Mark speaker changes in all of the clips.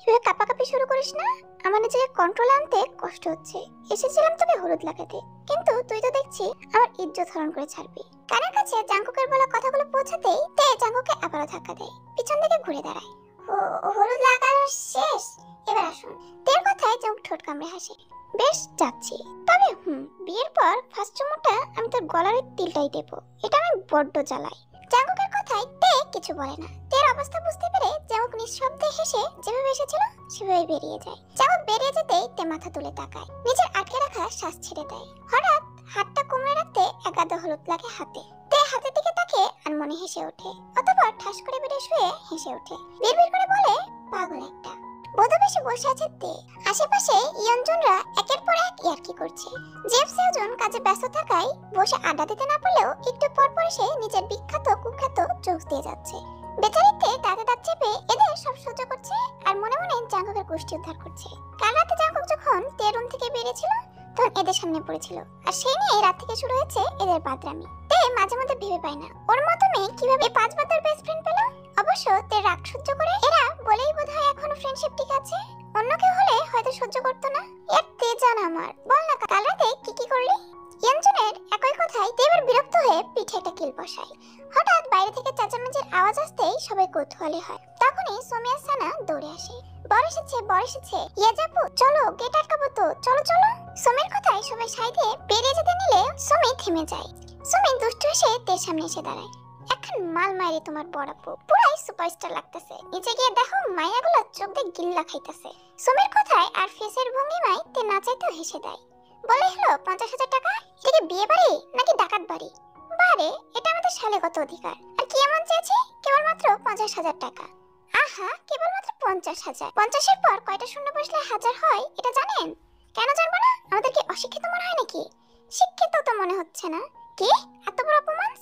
Speaker 1: এভাবে কাঁপাকাঁপি শুরু করিস না। আমার নিজেকে কন্ট্রোল আনতে কষ্ট হচ্ছে। এসেছিলাম তোকে হলুদ লাগাতে, কিন্তু তুই তো দেখছি আমার ইজ্জত হরণ করে ছাড়বি। কানের কাছে জাঙ্কুকের বলা কথাগুলো পৌঁছাতেই তে জাঙ্কুকে আবারও ধাক্কা দেয়, পিছন দিকে ঘুরে দাঁড়ায়। হলুদ লাগানো শেষ, এবার আসুন। তের কথায় জাঙ্কুক ঠোঁট কামড়ে হাসে। বেশ, যাচ্ছি। তবে বিয়ের পর ফার্স্ট চুমুটা আমি তোর গলার তিলটাই দেবো, এটা আমি বড্ড জ্বালাই। জাঙ্কুকের কথায় তে কিছু বলে না। তের অবস্থা বুঝতে পেরে জাঙ্কুক নিঃশব্দে হেসে যেভাবে এসেছিল সেভাবে বেরিয়ে যায়। জাঙ্কুক বেরিয়ে যেতেই তে মাথা তুলে তাকায়, নিজের আটকে রাখা শ্বাস ছেড়ে দেয়। হঠাৎ হাতটা কোমরে রাখতে এক গাদা হলুদ লাগে হাতে। তে হাতের দিকে তাকিয়ে আনমনে হেসে ওঠে, অতঃপর ঠাস করে বেড়ে শুয়ে হেসে ওঠে। বিড়বিড় করে বলে, পাগল একটা। বধূবেশে বসে আছে তে। আশেপাশে ইয়নজনরা একের পর এক ইয়ার্কি করছে। জেফ সেওজন কাজে ব্যস্ত থাকায় বসে আড্ডা দিতে না পারলেও একটু পর পর এসে নিজের বিখ্যাত কুখ্যাত চোখ দিয়ে যাচ্ছে। বেচারিতে দাঁতে দাঁত চেপে এদের সব সহ্য করছে আর মনে মনে জাঙ্কুকের গোষ্ঠী উদ্ধার করছে। কাল রাতে জাঙ্কুক যখন তে রুম থেকে বেরিয়েছিল তখন এদের সামনে পড়েছিল, আর সেই নিয়ে রাত থেকে শুরু হয়েছে এদের বাদরামি। তে মাঝে মধ্যে ভেবে পায় না ওর মতো মেয়ে কিভাবে 5 বাদার বেস্ট ফ্রেন্ড পেল। অবশ্য তে রাগ সহ্য করে এরা বলেই বোধহয় এখনো ফ্রেন্ডশিপ ঠিক আছে। অন্য কেউ হলে হয়তো সহ্য করতো না। এর তে জান আমার, বল না কাল রাতে কি করলি। ইয়ানজনের একই কথায় তে এবার বিরক্ত হয়ে পিঠে একটা কিল বসায়। হঠাৎ বাইরে থেকে চেঁচামেচির আওয়াজ আসতেই সবাই কৌতূহলী হয়। তখনই সোমিয়া সানা দৌড়ে আসে। বর এসেছে। ইয়া যাবো, চলো গেট আটকাবো তো, চলো। সোমের কথায় সবাই সাই দিয়ে বেরিয়ে যেতে নিলে সোমি থেমে যায়। সোমি দুষ্টু এসে তের সামনে এসে দাঁড়ায়। এখন মাল মাইরে তোমার বড় আপু, পুরাই সুপারস্টার লাগতেছে। নিচে গিয়ে দেখো মায়াগুলো চোখ দিয়ে গিল্লা খাইতেছে। সোমের কথায় আর ফেসের ভঙ্গিমায় তে না চাইতেও হেসে দেয়। বলে হলো 50,000 টাকা, এটা কি বিয়ে বাড়ি নাকি ডাকাত বাড়ি? বারে, এটা আমাদের শালেগত অধিকার। আর কি এমন চেয়েছি? কেবলমাত্র 50,000 টাকা। আহা, কেবলমাত্র 50,000। 50-এর পর কয়টা শূন্য বসলে হাজার হয় এটা জানেন? কেন জানবো না? আমাদের কি অশিক্ষিত মনে হয় নাকি? শিক্ষিত তো মনে হচ্ছে না। কি এত বড় অপমান!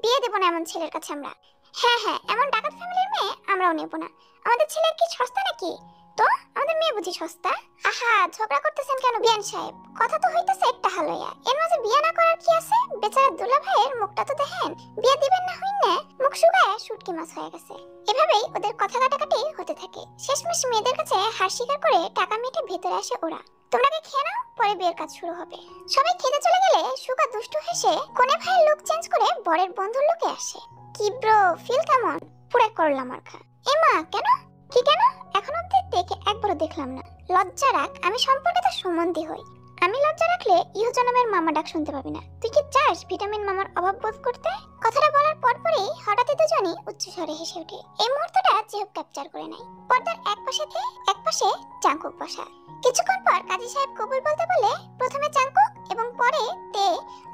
Speaker 1: বিয়ে দেব না এমন ছেলের কাছে আমরা। হ্যাঁ, এমন ডাকাত ফ্যামিলির মেয়ে আমরাও নেব না। আমাদের ছেলে কি সস্তা নাকি? তো আমাদের মেয়ে বুঝি সস্তা? আহা, ঝগড়া করতেছেন কেন বিয়ান সাহেব? কথা তো হইতেছে একটা হালয়া, এর মাঝে বিয়ে না করার কি আছে? বেচারা দুলা ভাইয়ের মুখটা তো দেখেন, বিয়ে দিবেন না হইনে মুখ শুকায় শুটকি মাছ হয়ে গেছে। এভাবেই ওদের কথা কাটাকাটি হতে থাকে। শেষমেশ মেয়েদের কাছে হার স্বীকার করে টাকা মেটে ভেতরে আসে ওরা। তোমরা কি খেয়ে নাও, পরে বিয়ের কাজ শুরু হবে। সবাই খেতে চলে গেলে সুগা দুষ্টু হেসে কোণে ভাইয়ের লুক চেঞ্জ করে বরের বন্ধুর লুকে আসে। কি ব্রো, ফিল কেমন? পুরো করলাম আর খা। এমা কেন? কি কেন? এখন অব্দি দেখে একবারও দেখলাম না। লজ্জা রাখ, আমি সম্পর্কে তো সম্বন্ধী হই। আমি লজ্জা রাখলে ইহজনমের মামা ডাক শুনতে পাবি না। তুই কি চাস ভিটামিন মামার অভাব বোধ করতে? কথাটা বলার পরপরই হঠাৎই দুজনই উচ্চস্বরে হেসে ওঠে। এই মুহূর্তটা জিহব ক্যাপচার করে নেয়। পর্দার এক পাশে জাঙ্কুক বসা। কিছুক্ষণ পর কাজী সাহেব কবুল বলতে বলে প্রথমে জাঙ্কুক এবং পরে তে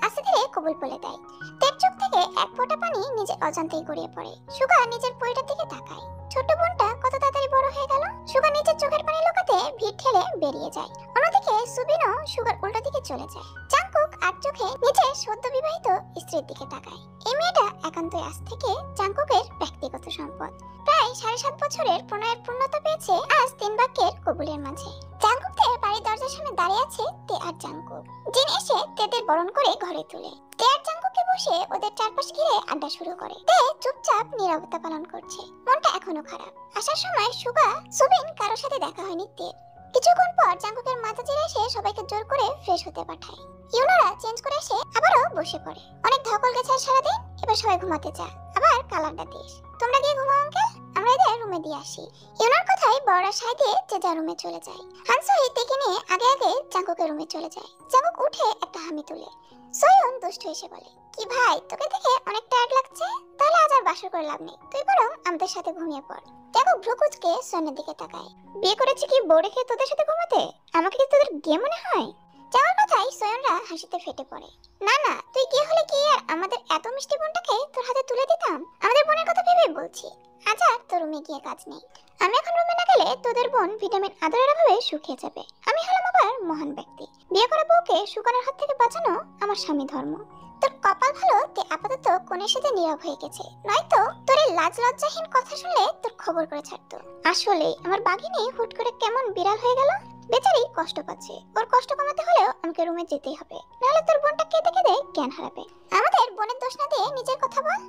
Speaker 1: আস্তে ধীরে কবুল বলে দেয়। তের চোখ থেকে এক ফোঁটা পানি নিজের অজান্তেই গড়িয়ে পড়ে। সুগা নিজের পরিটার দিকে তাকায়। ছোট বোনটা কত তাড়াতাড়ি বড় হয়ে গেল। সুগা নিজের চোখের পানি লুকাতে ভিড় ঠেলে বেরিয়ে যায়। অন্যদিকে সুবিনও সুগার উল্টো দিকে চলে যায়। জাঙ্কুক আর চোখে নিজের সদ্য বিবাহিত স্ত্রীর দিকে তাকায়। এই মেয়েটা একান্তই আজ থেকে জাঙ্কুকের ব্যক্তিগত সম্পদ। প্রায় 7.5 বছরের প্রণয়ের পূর্ণতা পেয়েছে আজ 3 বাক্যের কবুলের মাঝে। জাঙ্কুকদের বাড়ির দরজার সামনে দাঁড়িয়ে আছে তে আর জাঙ্কুক। জিন এসে তেদের বরণ করে ঘরে তুলে। তে আর জাঙ্কুকে বসে ওদের চারপাশ ঘিরে আড্ডা শুরু করে। তে চুপচাপ নীরবতা পালন করছে, মনটা এখনো খারাপ। আসার সময় সুগা সুবিন কারোর সাথে দেখা হয়নি তে। কিছুক্ষণ পর জাঙ্কুকের মাতাজিরা এসে সবাইকে জোর করে ফ্রেশ হতে পাঠায়। ইউনারা চেঞ্জ করে এসে আবারও বসে পড়ে। অনেক ধকল গেছে সারাদিন, এবার সবাই ঘুমাতে যা। আবার কালারটা দিস। তোমরা গিয়ে ঘুমাও আঙ্কেল, আমরা এদের রুমে দিয়ে আসি। ইউনার কথাই বড়রা সাই দিয়ে যে যার রুমে চলে যায়। হানসোহি তেকে নিয়ে আগে জাঙ্কুকের রুমে চলে যায়। জাঙ্কুক উঠে একটা হামি তুলে। সোয়ন দুষ্ট এসে বলে, কি ভাই, তোকে দেখে অনেক টায়ার্ড লাগছে। তাহলে আজ আর বাসর করে লাভ নেই, তুই বরং আমাদের সাথে ঘুমিয়ে পড়। জাঙ্কুক ভ্রুকুচকে সোয়নের দিকে তাকায়। বিয়ে করেছি কি বউ রেখে তোদের সাথে ঘুমাতে? আমাকে কি তোদের গে মনে হয়? যাওয়ার কথাই সোয়নরা হাসিতে ফেটে পড়ে। না, তুই কি হলে কি আর আমাদের এত মিষ্টি বোনটাকে তোর হাতে তুলে দিতাম? আমাদের বোনের কথা ভেবেই বলছি। আজ আর তোর রুমে গিয়ে কাজ নেই। আমি এখন রুমে না গেলে তোদের বোন ভিটামিন আদরের অভাবে শুকিয়ে যাবে। আমি হলাম আবার মহান ব্যক্তি। বিয়ে করা বউকে শুকানোর হাত থেকে বাঁচানো আমার স্বামী ধর্ম। তোর কপাল ভালো, তে আপাতত কোণের সাথে নীরব হয়ে গেছে, নয়তো তোর এই লাজ লজ্জাহীন কথা শুনলে তোর খবর করে ছাড়তো। আসলে আমার বাঘিনী হুট করে কেমন বিড়াল হয়ে গেল। বেচারি কষ্ট পাচ্ছে, ওর কষ্ট কমাতে হলেও আমাকে রুমে যেতেই হবে, নাহলে তোর বোনটা কেঁদে কেঁদে জ্ঞান হারাবে। আমাদের বোনের দোষ না দিয়ে নিজের কথা বল।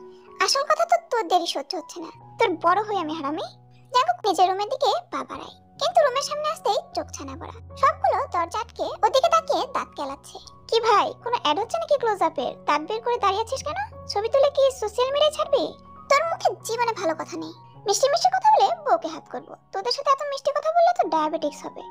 Speaker 1: আসল কথা তো তোর দেরি সহ্য হচ্ছে না। তোর বড় হয়ে আমি হারামি। জাঙ্কুক নিজের রুমের দিকে পা বাড়ায়, ছানা বড়া, সবগুলো দরজা আটকে ওদিকে তাকিয়ে দাঁত কেলাচ্ছে। কি ভাই, কোনো অ্যাড হচ্ছে নাকি ক্লোজ আপের? দাঁত বের করে দাঁড়িয়ে আছিস কেন? ছবি তুলে কি সোশ্যাল মিডিয়ায় ছাড়বি? তোর মুখে জীবনে ভালো কথা নেই। মিষ্টি মিষ্টি কথা বলে বউকে হাত করবো। তোদের সাথে এত মিষ্টি কথা বললে তো ডায়াবেটিস হবে।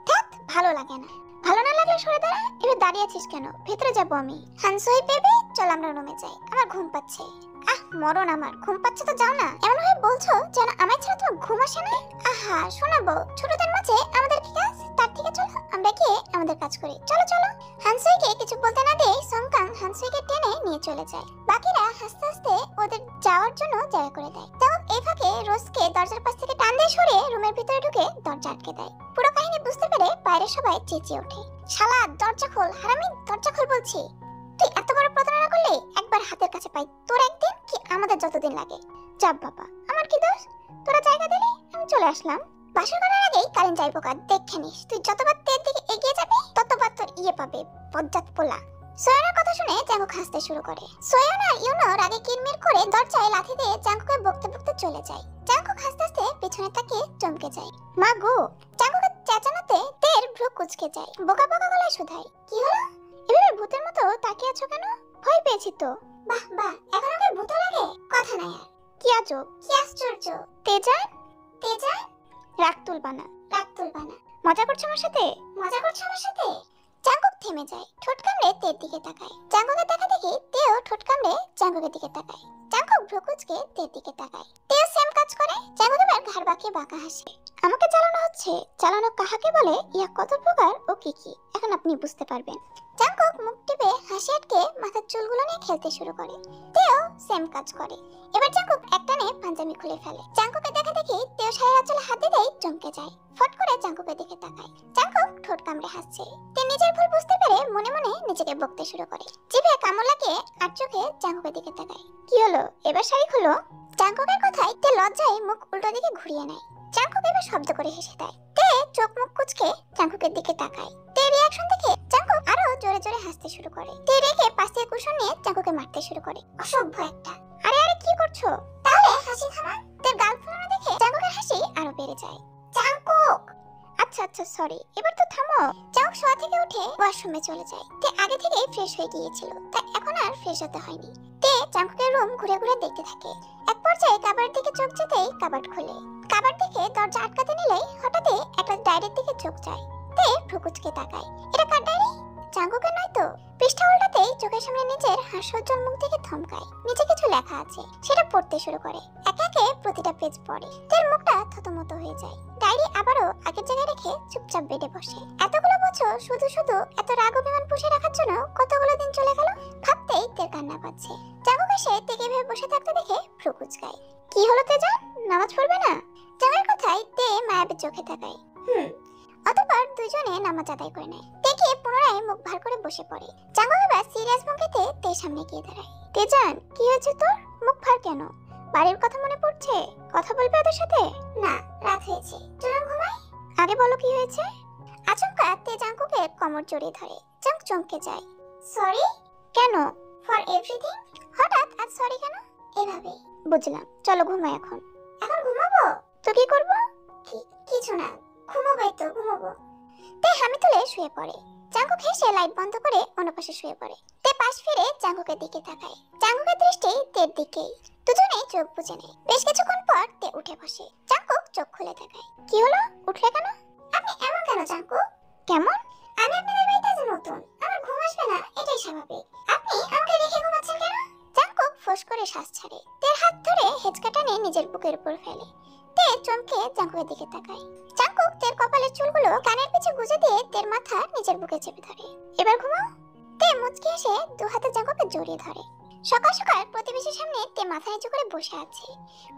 Speaker 1: ধ্যাৎ, ভালো লাগে না। ভালো না লাগলে সরে দাঁড়া। এবার দাঁড়িয়ে আছিস কেন? ভেতরে যাবো আমি। হানসই বেবি, চল আমরা রুমে যাই, আমার ঘুম পাচ্ছে। আহ মরণ, আমার ঘুম পাচ্ছে তো যাও না। এমন ভাবে বলছো যেন আমায় ছাড়া তোমার ঘুম আসে না। আহা শোনাবো, ছোটদের মাঝে আমাদের কি কাজ? তার থেকে চলো আমরা গিয়ে আমাদের কাজ করি। চলো চলো। হানসইকে কিছু বলতে না দিয়ে সংকাং হানসইকে টেনে নিয়ে চলে যায়। বাকিরা হাসতে হাসতে ওদের যাওয়ার জন্য জায়গা করে দেয়। তখন এই ফাঁকে রোজকে দরজার পাশ থেকে টান দিয়ে সরিয়ে রুমের ভিতরে ঢুকে দরজা আটকে দেয়। পুরো কাহিনী বুঝতে পেরে বাইরে সবাই চেঁচিয়ে ওঠে, শালা দরজা খোল, হারামি দরজা খোল বলছি। তুই এত বড় প্রতারণা করলে একবার হাতের কাছে পাই, তোর একদিন কি আমাদের যতদিন লাগে। চাপ বাবা, আমার কি দোষ? তোরা জায়গা দিলি, আমি চলে আসলাম। বাসর করার আগেই কারেন্ট যাইবো কাজ দেখে নিস। তুই যতবার তের দিকে এগিয়ে যাবি ততবার তোর পাবে, বজ্জাত পোলা। সোয়ানার কথা শুনে জাঙ্কুক হাসতে শুরু করে। সোয়ানা আর ইউনো রাগে কিরমির করে দরজায় লাথি দিয়ে জাঙ্কুকে বকতে বকতে চলে যায়। জাঙ্কুক হাসতে হাসতে পিছনে তাকিয়ে চমকে যায়। মা গো! জাঙ্কুকের চেঁচানোতে তের ভ্রু কুঁচকে যায়। বোকা বোকা গলায় শুধায়, কি হলো? এভাবে ভূতের মতো তাকিয়ে আছো কেন? ভয় পেয়েছি তো। বাহ বাহ, এখন ওকে ভূত লাগে? কথা নাই আর। কি আজব, কি আশ্চর্য। তেজান তেজান, রাগ তুলবা না, রাগ তুলবা না। মজা করছো আমার সাথে? মজা করছো আমার সাথে? জাঙ্কুক থেমে যায়, ঠোঁট কামড়ে তের দিকে তাকায়। জাঙ্কুকের দেখা দেখি তেও ঠোঁট কামড়ে জাঙ্কুকের দিকে তাকায়। জাঙ্কুক ভ্রু কুঁচকে তের দিকে তাকায়। তেও সেম কাজ করে। জাঙ্কুক এবার ঘাড় বাঁকিয়ে বাঁকা হাসে। আমাকে চালানো হচ্ছে। চালানো কাহাকে বলে, ইয়া কত প্রকার ও কি কি, এখন আপনি বুঝতে পারবেন। জাঙ্কুক মুখ টিপে হাসি আটকে মাথার চুলগুলো নিয়ে খেলতে শুরু করে। তেও সেম কাজ করে। এবার জাঙ্কুক একটানে পাঞ্জাবি খুলে ফেলে। জাঙ্কুকে দেখা দেখি তেও শাড়ির আঁচলে হাত দিতেই চমকে যায়। ফট করে জাঙ্কুকের দিকে তাকায়। জাঙ্কুক ঠোঁট কামড়ে হাসছে। তে নিজের ভুল বুঝতে পেরে মনে মনে নিজেকে বকতে শুরু করে। জিভে কামড় লাগিয়ে আর চোখে জাঙ্কুকের দিকে তাকায়। কি হলো, এবার শাড়ি খুলো। জাঙ্কুকের কথায় তে লজ্জায় মুখ উল্টো দিকে ঘুরিয়ে নেয়। জাঙ্কুক এবার শব্দ করে হেসে দেয়। তে চোখ মুখ কুঁচকে জাঙ্কুকের দিকে তাকায়। তে রিঅ্যাকশন দেখে জাঙ্কুক আরো জোরে জোরে হাসতে শুরু করে। তে রেখে পাশ থেকে কুশন নিয়ে জাঙ্কুকে মারতে শুরু করে। অসভ্য একটা। আরে আরে কি করছো? তাহলে হাসি থামা। তে গাল ফুলানো দেখে জাঙ্কুকের হাসি আরো বেড়ে যায়। জাঙ্কুক! আচ্ছা আচ্ছা সরি, এবার তো থামো। জাঙ্কুক শোয়া থেকে উঠে ওয়াশরুমে চলে যায়। তে আগে থেকেই ফ্রেশ হয়ে গিয়েছিল, তাই এখন আর ফ্রেশ হতে হয়নি। তে জাঙ্কুকের রুম ঘুরে ঘুরে দেখতে থাকে। এক পর্যায়ে কাবার্ড দিকে চোখ যেতেই কাবার্ড খোলে। কাবার্ড দিকে দরজা আটকাতে নিলেই হঠাৎই একটা ডায়েরির দিকে চোখ যায়। তে ভ্রুকুচকে তাকায়। এটা কার ডায়েরি? জাঙ্কুকের নয় তো। পৃষ্ঠা উল্টাতেই চোখের সামনে নিজের হাস্যোজ্জ্বল মুখ দেখে থমকায়। নিচে কিছু লেখা আছে, সেটা পড়তে শুরু করে। একে একে প্রতিটা পেজ পড়ে। তের মুখটা থতমত হয়ে যায়। ডায়েরি আবারও আগের জায়গায় রেখে চুপচাপ বেডে বসে। এতগুলো বছর শুধু শুধু এত রাগ অভিমান পুষে রাখার জন্য কতগুলো দিন চলে গেল। ভাবতেই তের কান্না পাচ্ছে। জাঙ্কুক এসে তেকে ভেবে বসে থাকতে দেখে ভ্রু কুঁচকায়। কি হলো তেজান, নামাজ পড়বে না? জাঙ্কুকের কথায় তে মায়াবী চোখে তাকায়। অতঃপর দুজনে নামাজ আদায় করে নেয়। তেকে পুনরায় মুখ ভার করে বসে পড়ে। জাঙ্কুক এবার সিরিয়াস ভঙ্গিতে তের সামনে গিয়ে দাঁড়ায়। তেজান, কি হয়েছে তোর? মুখ ভার কেন? বাড়ির কথা মনে পড়ছে? কথা বলবে ওদের সাথে? না, রাত হয়েছে, চলো ঘুমাই। আগে বলো কি হয়েছে? আচমকা তে জাঙ্কুকের কোমর জড়িয়ে ধরে। জাঙ্কুক চমকে যায়। সরি? কেন? For everything. হঠাৎ আজ সরি কেন? এভাবে। বুঝলাম, চলো ঘুমাই এখন। এখন ঘুমাবো? তো কি করব? কিছু না, ঘুমাবোই তো, ঘুমাবো। তে হামি তুলে শুয়ে পড়ে। জাঙ্কুক হেসে লাইট বন্ধ করে অন্য পাশে শুয়ে পড়ে। তে পাশ ফিরে জাঙ্কুকের দিকে তাকায়। জাঙ্কুকের দৃষ্টি তের দিকেই। দুজনেই চোখ বুজে নেয়। বেশ কিছুক্ষণ পর তে উঠে বসে। জাঙ্কুক চোখ খুলে তাকায়। কি হলো, উঠলে কেন? আপনি এমন কেন জাঙ্কুক? কেমন? আমি আপনাদের বাড়িতে আজ নতুন, আমার ঘুম আসবে না, এটাই স্বাভাবিক। আপনি আমাকে রেখে ঘুমাচ্ছেন কেন? জাঙ্কুক ফোঁস করে শ্বাস ছাড়ে। তের হাত ধরে হেঁচকা টেনে নিজের বুকের উপর ফেলে। তে চমকে জাঙ্কুকের দিকে তাকায়। জাঙ্কুক তের কপালের চুলগুলো কানের পিছে গুজে দিয়ে তের মাথা নিজের বুকে চেপে ধরে। এবার ঘুমাও। তে মুচকি এসে দু হাতে জাঙ্কুককে জড়িয়ে ধরে। সকাল সকাল প্রতিবেশীর সামনে তে মাথা নিচু করে বসে আছে।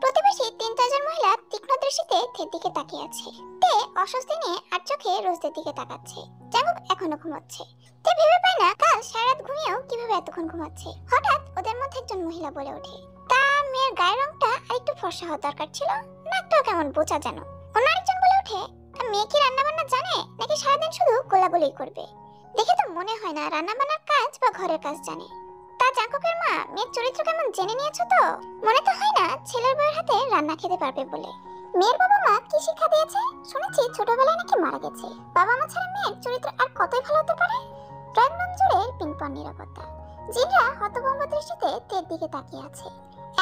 Speaker 1: প্রতিবেশী 3-4 জন মহিলা তীক্ষ্ণ দৃষ্টিতে তের দিকে তাকিয়ে আছে। তে অস্বস্তি নিয়ে আর চোখে রোজদের দিকে তাকাচ্ছে। জাঙ্কুক এখনো ঘুমাচ্ছে। তে ভেবে পায় না কাল সারা রাত ঘুমিয়েও কিভাবে এতক্ষণ ঘুমাচ্ছে। হঠাৎ ওদের মধ্যে একজন মহিলা বলে ওঠে, তা মেয়ের গায়ের রংটা আরেকটু ফর্সা হওয়া দরকার ছিল, নাকটাও কেমন বোচা যেন। অন্য আরেকজন বলে ওঠে, তা মেয়ে কি রান্না বান্না জানে নাকি সারাদিন শুধু গোলাগুলি করবে? দেখে তো মনে হয় না রান্না বান্নার কাজ বা ঘরের কাজ জানে। তা জাঙ্কুকের মা মেয়ের চরিত্র কেমন জেনে নিয়েছো তো? মনে তো হয় না ছেলের বউয়ের হাতে রান্না খেতে পারবে বলে। মেয়ের বাবা মা কি শিক্ষা দিয়েছে? শুনেছি ছোটবেলায় নাকি মারা গেছে। বাবা মা ছাড়া মেয়ের চরিত্র আর কতই ভালো হতে পারে। ড্রয়িং রুম জুড়ে পিনপন নীরবতা। জিনরা হতভম্ব দৃষ্টিতে তের দিকে তাকিয়ে আছে।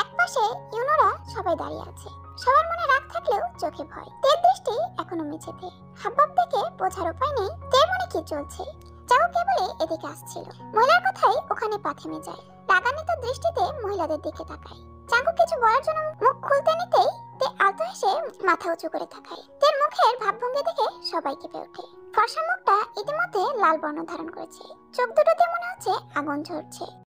Speaker 1: একপাশে ইউনোরা সবাই দাঁড়িয়ে আছে। সবার মনে রাগ থাকলেও চোখে ভয়। তের দৃষ্টি এখনো মেঝেতে। হাবভাব দেখে বোঝার উপায় নেই তের মনে কি চলছে। চাও কেবলই এদিকে আসছিল। মহিলার কথাই ওখানে পা থেমে যায়। রাগান্বিত দৃষ্টিতে মহিলাদের দিকে তাকায়। চাকু কিছু বলার জন্য মুখ খুলতে নিতেই তে আলতো হেসে মাথা উঁচু করে তাকায়। তের মুখের ভাবভঙ্গি দেখে সবাই কেঁপে ওঠে। ফর্সা মুখটা ইতিমধ্যে লাল বর্ণ ধারণ করেছে। চোখ দুটোতে মনে হচ্ছে আগুন ঝরছে।